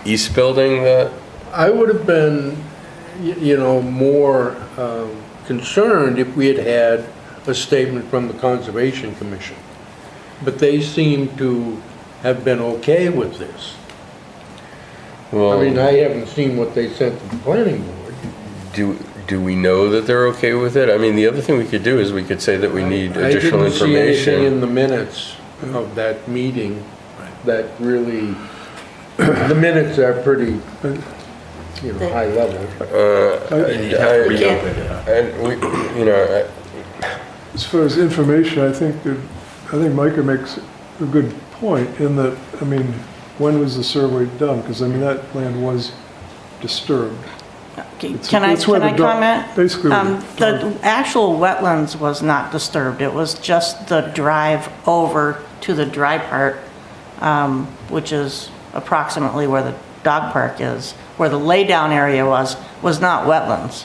east building that, I would have been, more concerned if we had had a statement from the Conservation Commission. But they seem to have been okay with this. well, I mean, I haven't seen what they sent to the planning board. do we know that they're okay with it? I mean, the other thing we could do is we could say that we need additional I didn't see anything in information. the minutes of that meeting that really, the minutes are pretty, high level. And we, As far as information, I think Micah makes a good point in that, I mean, when was the survey done? Because, I mean, that land was disturbed. Can I It's where the dog- comment? basically where the The actual wetlands was not disturbed. It was just the drive over to the dry part, which is approximately where the dog park is, where the laydown area was not wetlands.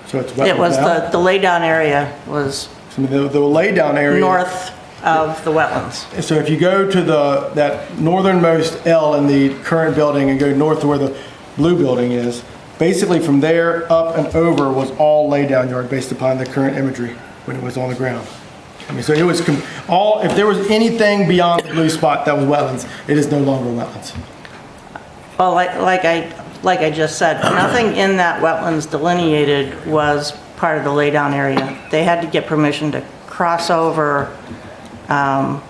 So it's It wetland was now? the laydown area was I mean, the laydown area. north of the wetlands. So if you go to that northernmost L in the current building and go north to where the blue building is, basically from there up and over was all laydown yard based upon the current imagery when it was on the ground. I mean, so it was if there was anything beyond the blue spot that was wetlands, it is no longer wetlands. Well, like I just said, nothing in that wetlands delineated was part of the laydown area. They had to get permission to cross over, to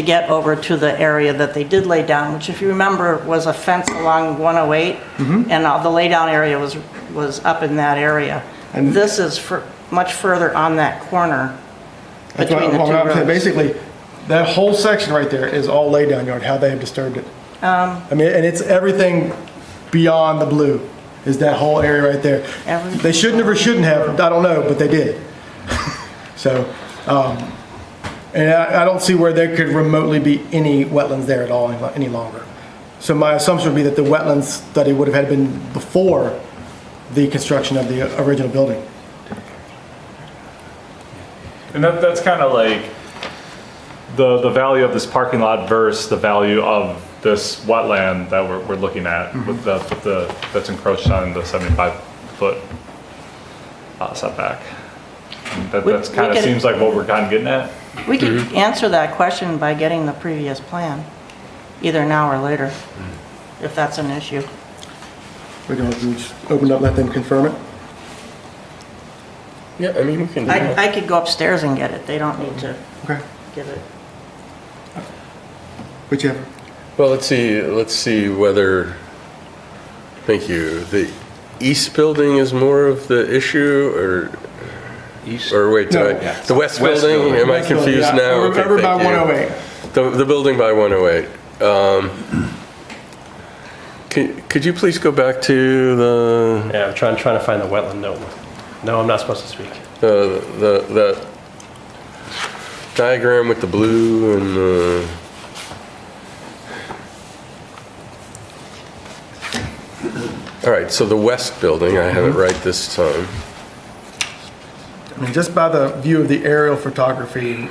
get over to the area that they did lay down, which if you remember was a fence along 108, and all the laydown area was up in that area. And this is much further on that corner That's between the two I'm saying. roads. Basically, that whole section right there is all laydown yard, how they have disturbed it. I mean, and it's everything beyond the blue is that whole area right there. Everything. They shouldn't have or shouldn't have, I don't know, but they did. So, and I don't see where there could remotely be any wetlands there at all any longer. So my assumption would be that the wetland study would have had been before the construction of the original building. And that's kind of like the value of this parking lot versus the value of this wetland that we're looking at with that's encroached on the 75-foot setback. And that's We kind of could- seems like what we're kind of getting at. We could answer that question by getting the previous plan, either now or later, if that's an issue. We can just open up, let them confirm it. yeah, I mean, we can do that. I could go upstairs and get it. They don't need to Okay, give it. whichever. Well, let's see whether, thank you, the east building is more of the issue, or wait, No. the west building? Am I confused Yeah, now? Over Okay, over by thank you. 108. The building by 108. Could you please go back to the, Yeah, I'm trying to find the wetland note. No, I'm not supposed to speak. the diagram with the blue and the, all right, so the west building, I have it right this time. I mean, just by the view of the aerial photography,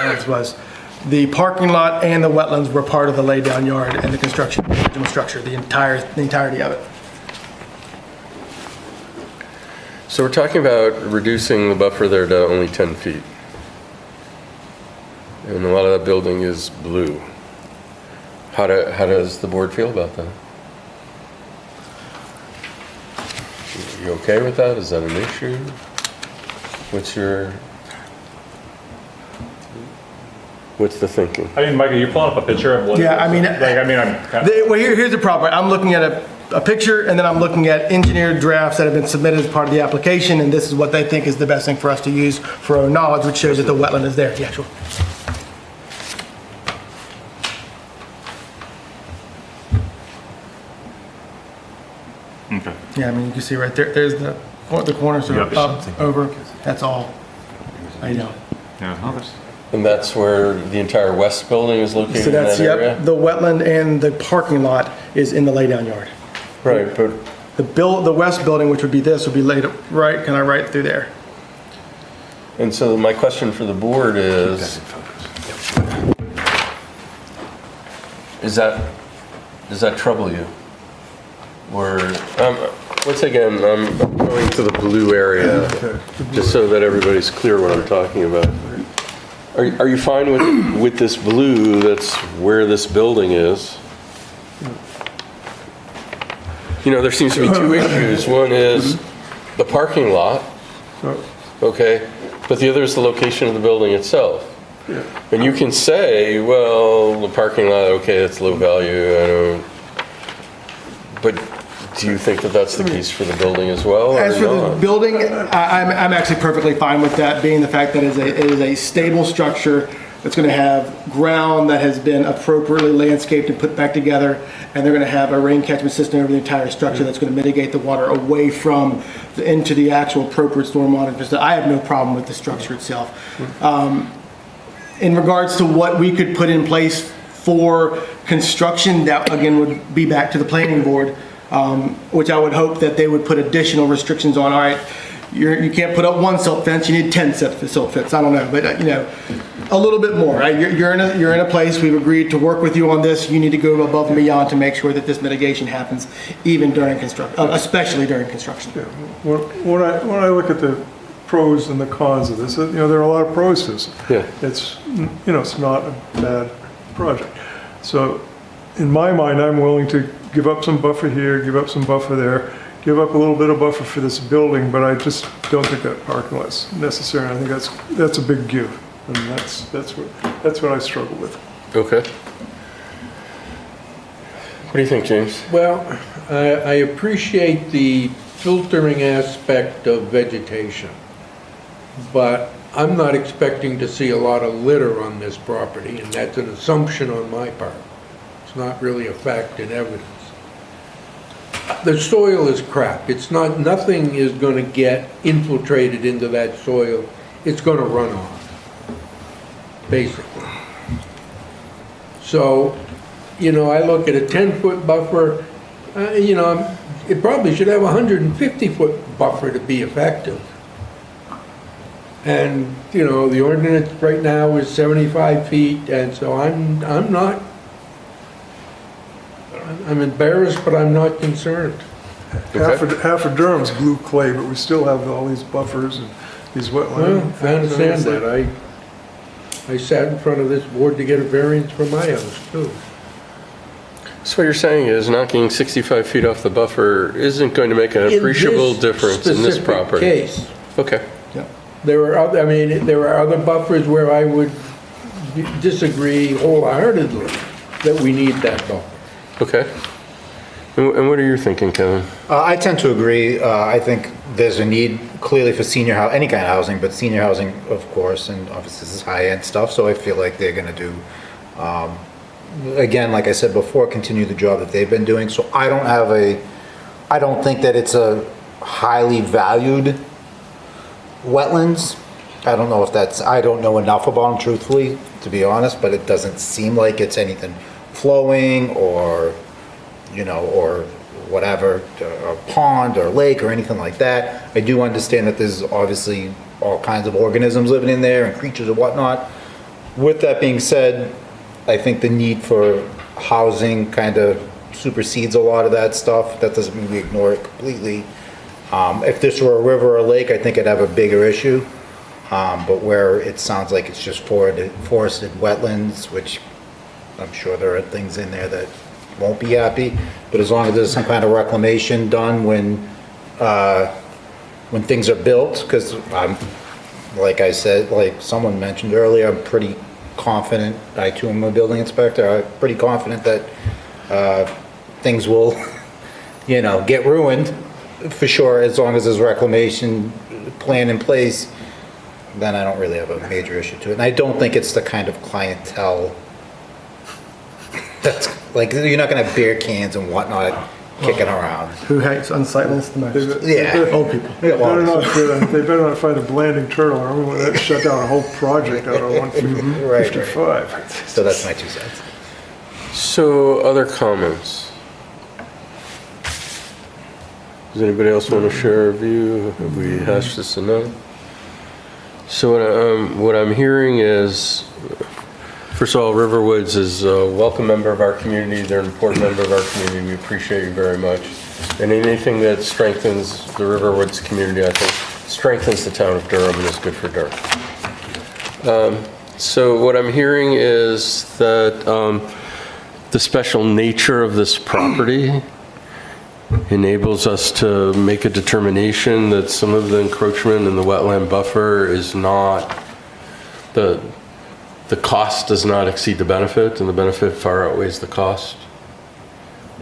as was, the parking lot and the wetlands were part of the laydown yard and the construction, the original structure, the entirety of it. So we're talking about reducing the buffer there to only 10 feet. And a lot of that building is blue. How does the board feel about that? You okay with that? Is that an issue? What's the thinking? I mean, Micah, you're pulling up a picture of what. Yeah, I mean, I'm kind of. Well, here's the problem. I'm looking at a picture, and then I'm looking at engineered drafts that have been submitted as part of the application, and this is what they think is the best thing for us to use for our own knowledge, which shows that the wetland is there. Yeah, sure. Okay. Yeah, I mean, you can see right there, there's the corners are Yep. up, over, that's all. I know. Yeah, okay. And that's where the entire west building is located So in that's, that yep, area? the wetland and the parking lot is in the laydown yard. Right, but The west building, which would be this, would be laid right, kind of right through there. And so my question for the board is, does that trouble you? Or, once again, I'm going to the blue area, just so that everybody's clear what I'm talking about. Are you fine with this blue, that's where this building is? You know, there seems to be two issues. One is the parking lot, okay? But the other is the location of the building itself. And you can say, well, the parking lot, okay, it's low value, but do you think that that's the case for the building as well, or As for the not? building, I'm actually perfectly fine with that, being the fact that it is a stable structure that's going to have ground that has been appropriately landscaped and put back together, and they're going to have a rain catchment system over the entire structure that's going to mitigate the water away from into the actual appropriate stormwater. Just I have no problem with the structure itself. In regards to what we could put in place for construction, that again would be back to the planning board, which I would hope that they would put additional restrictions on. All right, you can't put up one silt fence, you need 10 silt fence. I don't know, but you know, a little bit more. Right? You're in a place. We've agreed to work with you on this. You need to go above and beyond to make sure that this mitigation happens, even during construction, especially during construction. Yeah. When I look at the pros and the cons of this, you know, there are a lot of pros to this. Yeah. It's, you know, it's not a bad project. So in my mind, I'm willing to give up some buffer here, give up some buffer there, give up a little bit of buffer for this building, but I just don't think that parking lot's necessary. I think that's a big give, and that's what I struggle with. Okay. What do you think, James? Well, I appreciate the filtering aspect of vegetation, but I'm not expecting to see a lot of litter on this property, and that's an assumption on my part. It's not really a fact in evidence. The soil is crap. Nothing is going to get infiltrated into that soil. It's going to run off, basically. So, you know, I look at a 10-foot buffer, you know, it probably should have a 150-foot buffer to be effective. And, you know, the ordinance right now is 75 feet, and so I'm embarrassed, but I'm not concerned. Half of Durham's blue clay, but we still have all these buffers and these Well, wetlands. I understand that. I sat in front of this board to get a variance for my house, too. So what you're saying is knocking 65 feet off the buffer isn't going to make an appreciable difference in this property? In this specific case. Okay. There are other buffers where I would disagree wholeheartedly that we need that buffer. Okay. And what are you thinking, Kevin? I tend to agree. I think there's a need clearly for any kind of housing, but senior housing, of course, and obviously this is high-end stuff, so I feel like they're gonna do, again, like I said before, continue the job that they've been doing. So I don't think that it's a highly valued wetlands. I don't know if I don't know enough about them truthfully, to be honest, but it doesn't seem like it's anything flowing or, you know, or whatever, a pond or lake or anything like that. I do understand that there's obviously all kinds of organisms living in there and creatures and whatnot. With that being said, I think the need for housing kind of supersedes a lot of that stuff. That doesn't mean we ignore it completely. If this were a river or a lake, I think I'd have a bigger issue. But where it sounds like it's just forested wetlands, which I'm sure there are things in there that won't be happy. But as long as there's some kind of reclamation done when things are built, because like I said, like someone mentioned earlier, I'm pretty confident, I too am a building inspector, I'm pretty confident that things will get ruined, for sure, as long as there's reclamation plan in place, then I don't really have a major issue to it. And I don't think it's the kind of clientele that's, like, you're not gonna have beer cans and whatnot kicking around. Who hates unsightliness the most? Yeah. Old people. They better not find a blanding turtle, or I'm gonna shut down a whole project out on Right. 155. So that's my 2 cents. So, other comments? Does anybody else want to share a view? Have we hashed this enough? So what I'm hearing is, first of all, Riverwoods is a welcome member of our community. They're an important member of our community. We appreciate you very much. And anything that strengthens the Riverwoods community, I think, strengthens the town of Durham and is good for Durham. So what I'm hearing is that the special nature of this property enables us to make a determination that some of the encroachment in the wetland buffer is not, the cost does not exceed the benefit, and the benefit far outweighs the cost.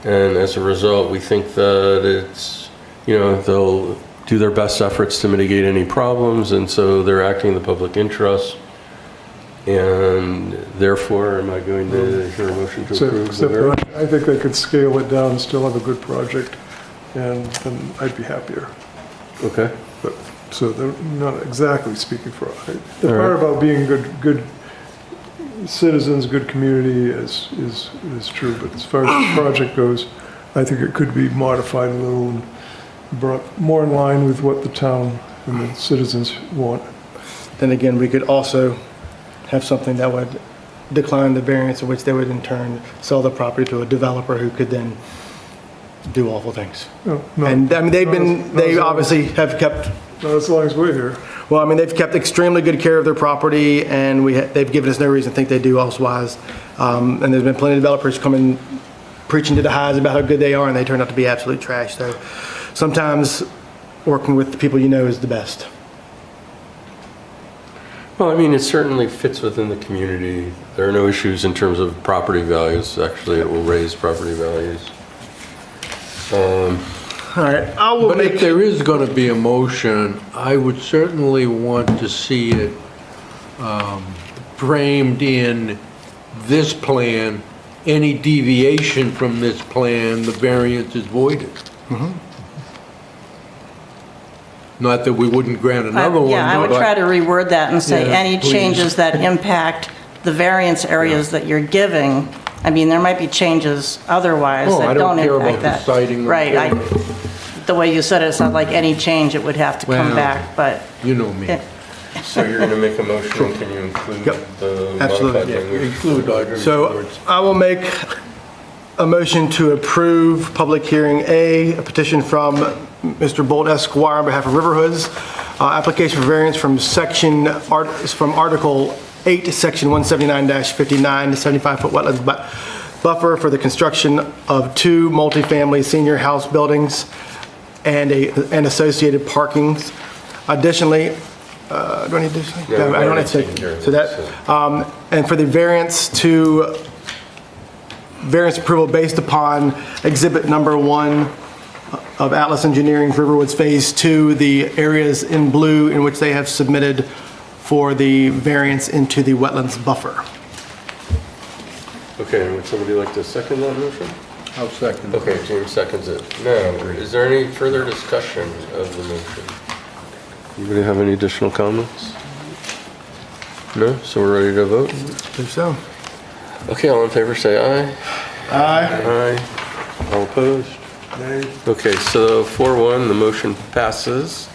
And as a result, we think that it's, they'll do their best efforts to mitigate any problems, and so they're acting in the public interest. And therefore, am I going to hear a motion to approve the Except variance? that I think they could scale it down and still have a good project, and then I'd be happier. Okay. But, so they're not exactly speaking for, the All part right. about being good citizens, good community is true, but as far as the project goes, I think it could be modified a little and brought more in line with what the town and the citizens want. Then again, we could also have something that would decline the variance, in which they would in turn sell the property to a developer who could then do awful things. No, no, And I mean, not they as- obviously have kept, Not as long as we're here. well, I mean, they've kept extremely good care of their property, and they've given us no reason to think they do elsewise. And there's been plenty of developers coming preaching to the highs about how good they are, and they turn out to be absolute trash. So sometimes working with the people you know is the best. Well, I mean, it certainly fits within the community. There are no issues in terms of property values. Actually, it will raise property values. All right, I will But if make, there is going to be a motion, I would certainly want to see it framed in this plan. Any deviation from this plan, the variance is voided. Not that we wouldn't grant another one. Yeah, I would but- try to reword that and say, Yeah, any please. changes that impact the variance areas that you're giving, I mean, there might be changes otherwise Oh, I that don't don't care impact about that. the citing or- Right, the way you said it, it's not like any change, it would have to come Well, back, but You know me. it- So you're going to make a motion, can you include Yep, the absolutely. modified language? Include Audrey's so words. I will make a motion to approve public hearing A, a petition from Mr. Bolt Esquire on behalf of Riverhoods, application for variance from from Article 8, Section 179-59, 75-foot wetlands buffer for the construction of 2 multifamily senior house buildings and associated parkings. Additionally, do I need to? No, I don't have to. we've already taken So care that, of and for the variance approval based upon exhibit number 1 of Atlas Engineering's Riverwoods Phase 2, the areas in blue in which they have submitted for the variance into the wetlands buffer. Okay, would somebody like to second that motion? I'll second. Okay, James seconds it. Now, is there any further discussion of the motion? Anybody have any additional comments? No? So we're ready to vote? If so. Okay, all in favor, say aye. Aye. Aye. All opposed? Okay, so 4-1, the motion passes.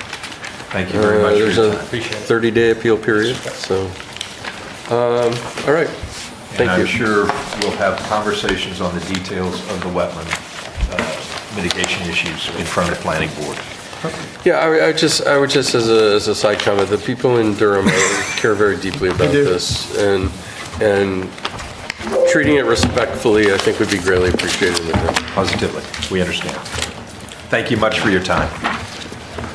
Thank you very much for There's your a time. 30-day appeal period, so, all right. And Thank I'm you. sure we'll have conversations on the details of the wetland mitigation issues in front of the planning board. Yeah, I would just as a side comment, the people in Durham care very deeply about do. this, and treating it respectfully, I think, would be greatly appreciated in the town. Positively, we understand. Thank you much for your time.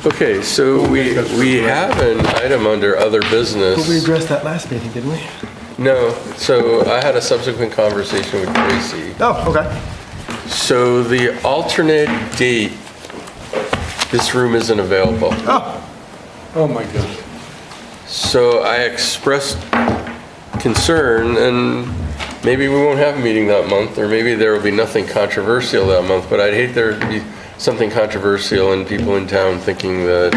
Okay, so we have an item under other business. But we addressed that last meeting, didn't we? No, so I had a subsequent conversation with Tracy. Oh, okay. So the alternate date, this room isn't available. Oh, my God. So I expressed concern, and maybe we won't have a meeting that month, or maybe there will be nothing controversial that month, but I'd hate there to be something controversial and people in town thinking that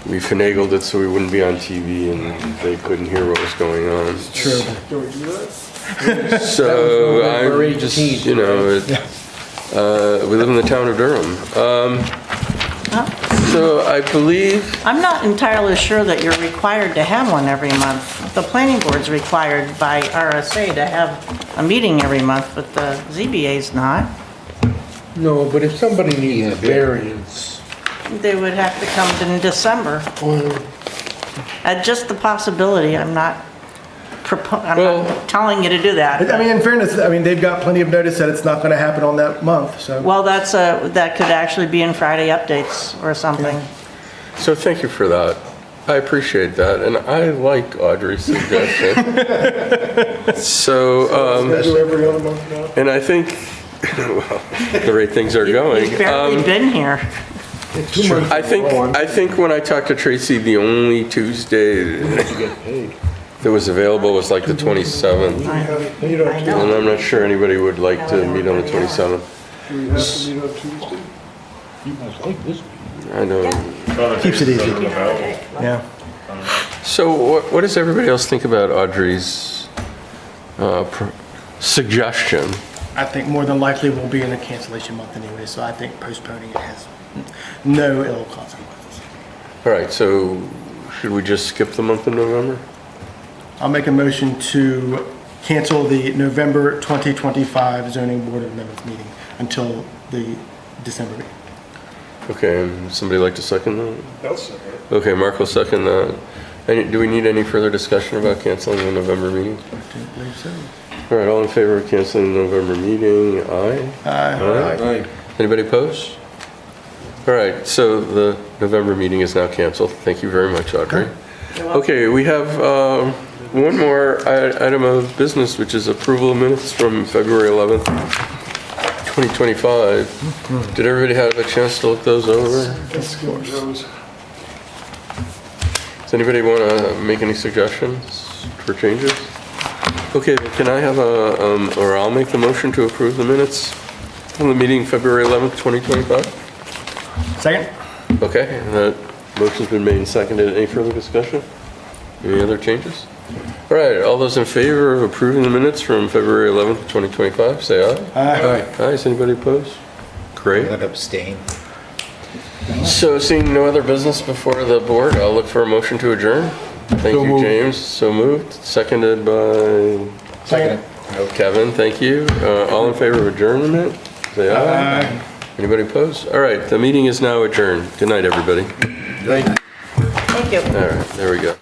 we finagled it so we wouldn't be on TV and they couldn't hear what was going on. True. Can we do that? So November I'm just, 18th, you know, we live in the town of Durham. So I believe, I'm not entirely sure that you're required to have one every month. The planning board's required by RSA to have a meeting every month, but the ZBA's not. No, but if somebody needs a variance, They would have to come in December. Just the possibility, I'm not Well- telling you to do that. I mean, in fairness, I mean, they've got plenty of notice that it's not going to happen on that month, so. Well, that could actually be in Friday updates or something. so thank you for that. I appreciate that, and I like Audrey's suggestion. So, Do every other month now? and I think, well, the way things are going. You've barely been here. I think when I talked to Tracy, the only Tuesday that was available was like the 27th. You know, I know. And I'm not sure anybody would like to meet on the 27th. do we have to meet on Tuesday? you must like this. I know. Keeps it easy. Yeah. So what does everybody else think about Audrey's suggestion? I think more than likely we'll be in a cancellation month anyway, so I think postponing it has no ill consequences. All right, so should we just skip the month of November? I'll make a motion to cancel the November 2025 zoning board of amendments meeting until the December meeting. Okay, and somebody like to second that? I'll second it. Okay, Mark will second that. Do we need any further discussion about canceling the November meeting? I don't believe so. All right, all in favor of canceling the November meeting? Aye. Aye. Anybody opposed? All right, so the November meeting is now canceled. Thank you very much, Audrey. Okay, we have one more item of business, which is approval of minutes from February 11th, 2025. Did everybody have a chance to look those over? Those. Does anybody want to make any suggestions for changes? Okay, can I have or I'll make the motion to approve the minutes from the meeting February 11th, 2025? Second? Okay, and that motion's been made and seconded. Any further discussion? Any other changes? All right, all those in favor of approving the minutes from February 11th, 2025, say aye. Aye. Aye, is anybody opposed? Great. I'm gonna abstain. So seeing no other business before the board, I'll look for a motion to adjourn. Thank So you, moved. James. So moved. Seconded by Second. Kevin. Thank you. All in favor of adjournment? Say aye. Aye. Anybody opposed? All right, the meeting is now adjourned. Good night, everybody. Thank you. All right, there we go.